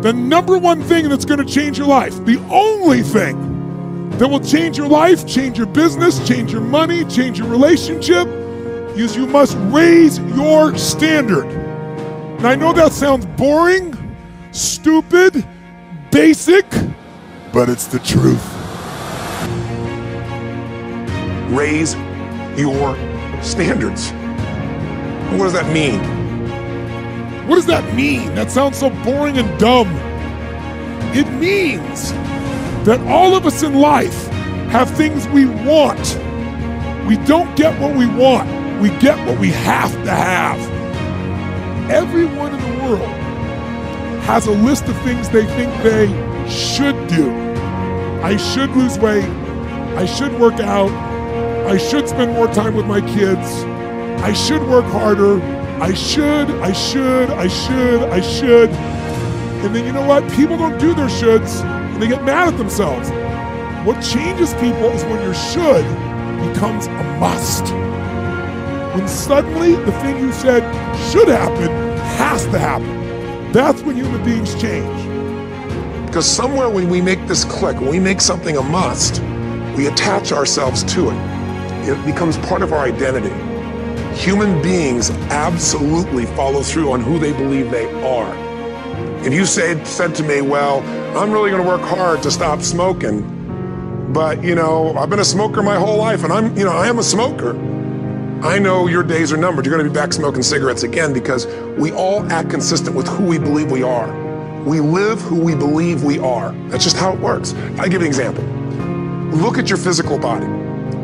The number one thing that's going to change your life, the only thing that will change your life, change your business, change your money, change your relationship, is you must raise your standard. Now I know that sounds boring, stupid, basic, but it's the truth. Raise your standards. What does that mean? What does that mean? That sounds so boring and dumb. It means that all of us in life have things we want. We don't get what we want. We get what we have to have. Everyone in the world has a list of things they think they should do. I should lose weight. I should work out. I should spend more time with my kids. I should work harder. I should. And then you know what? People don't do their shoulds and they get mad at themselves. What changes people is when your should becomes a must. When suddenly the thing you said should happen has to happen. That's when human beings change. Because somewhere when we make this click, when we make something a must, we attach ourselves to it. It becomes part of our identity. Human beings absolutely follow through on who they believe they are. If you said to me, well, I'm really going to work hard to stop smoking, but I've been a smoker my whole life and I am a smoker. I know your days are numbered. You're going to be back smoking cigarettes again because we all act consistent with who we believe we are. We live who we believe we are. That's just how it works. I'll give you an example. Look at your physical body.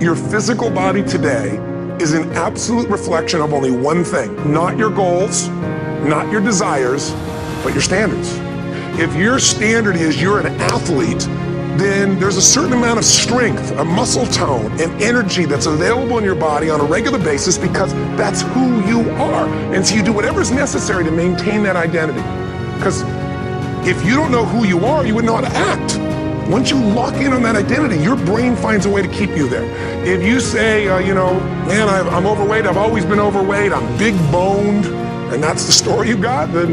Your physical body today is an absolute reflection of only one thing, not your goals, not your desires, but your standards. If your standard is you're an athlete, then there's a certain amount of strength, a muscle tone, and energy that's available in your body on a regular basis because that's who you are. And so you do whatever's necessary to maintain that identity. Because if you don't know who you are, you wouldn't know how to act. Once you lock in on that identity, your brain finds a way to keep you there. If you say, man, I'm overweight, I've always been overweight, I'm big boned, and that's the story you got, then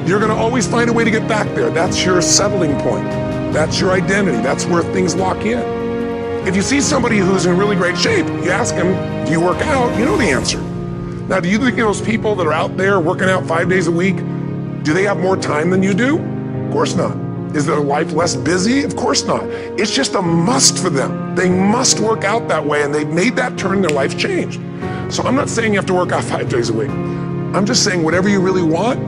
you're going to always find a way to get back there. That's your settling point. That's your identity. That's where things lock in. If you see somebody who's in really great shape, you ask them, do you work out? You know the answer. Now, do you think those people that are out there working out 5 days a week, do they have more time than you do? Of course not. Is their life less busy? Of course not. It's just a must for them. They must work out that way, and they've made that turn, their life changed. So I'm not saying you have to work out 5 days a week. I'm just saying whatever you really want,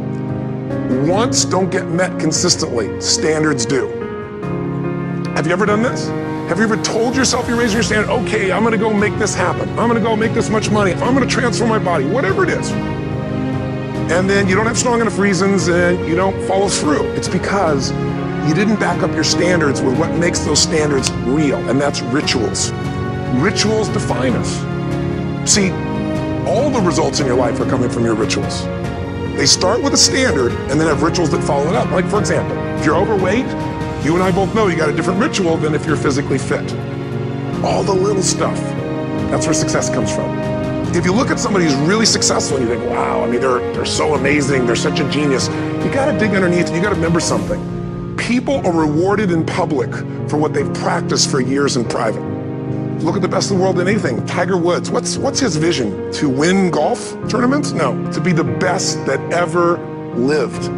wants don't get met consistently. Standards do. Have you ever done this? Have you ever told yourself you're raising your standard? Okay, I'm gonna go make this happen. I'm gonna go make this much money. I'm gonna transform my body, whatever it is. And then you don't have strong enough reasons and you don't follow through. It's because you didn't back up your standards with what makes those standards real, and that's rituals. Rituals define us. See, all the results in your life are coming from your rituals. They start with a standard and then have rituals that follow it up. Like, for example, if you're overweight, you and I both know you got a different ritual than if you're physically fit. All the little stuff, that's where success comes from. If you look at somebody who's really successful and you think, wow, I mean, they're so amazing, they're such a genius, you gotta dig underneath, you gotta remember something. People are rewarded in public for what they've practiced for years in private. Look at the best in the world in anything. Tiger Woods, what's his vision? To win golf tournaments? No, to be the best that ever lived.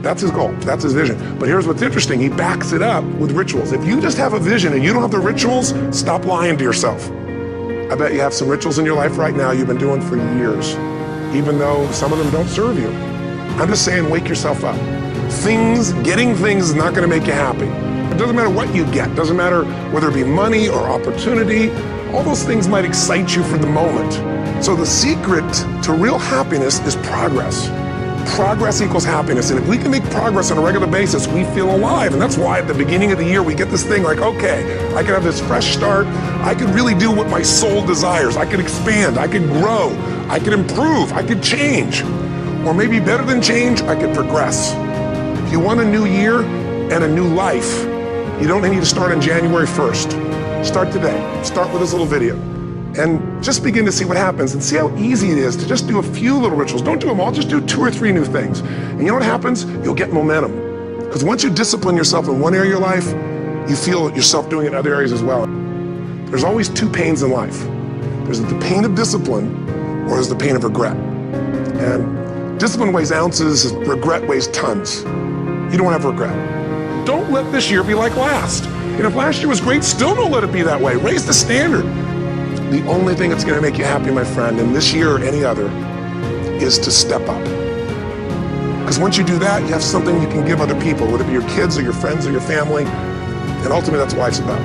That's his goal, that's his vision. But here's what's interesting, he backs it up with rituals. If you just have a vision and you don't have the rituals, stop lying to yourself. I bet you have some rituals in your life right now you've been doing for years, even though some of them don't serve you. I'm just saying, wake yourself up. Getting things is not gonna make you happy. It doesn't matter what you get, doesn't matter whether it be money or opportunity, all those things might excite you for the moment. So the secret to real happiness is progress. Progress equals happiness, and if we can make progress on a regular basis, we feel alive, and that's why at the beginning of the year we get this thing like, okay, I can have this fresh start, I could really do what my soul desires, I could expand, I could grow, I could improve, I could change, or maybe better than change, I could progress. If you want a new year and a new life, you don't need to start on January 1st. Start today, start with this little video. And just begin to see what happens and see how easy it is to just do a few little rituals. Don't do them all, just do 2 or 3 new things. And you know what happens? You'll get momentum. Because once you discipline yourself in one area of your life, you feel yourself doing it in other areas as well. There's always two pains in life. There's the pain of discipline, or there's the pain of regret. And discipline weighs ounces, regret weighs tons. You don't have regret. Don't let this year be like last. And if last year was great, still don't let it be that way. Raise the standard. The only thing that's going to make you happy, my friend, in this year or any other, is to step up. Because once you do that, you have something you can give other people, whether it be your kids or your friends or your family. And ultimately, that's what life's about.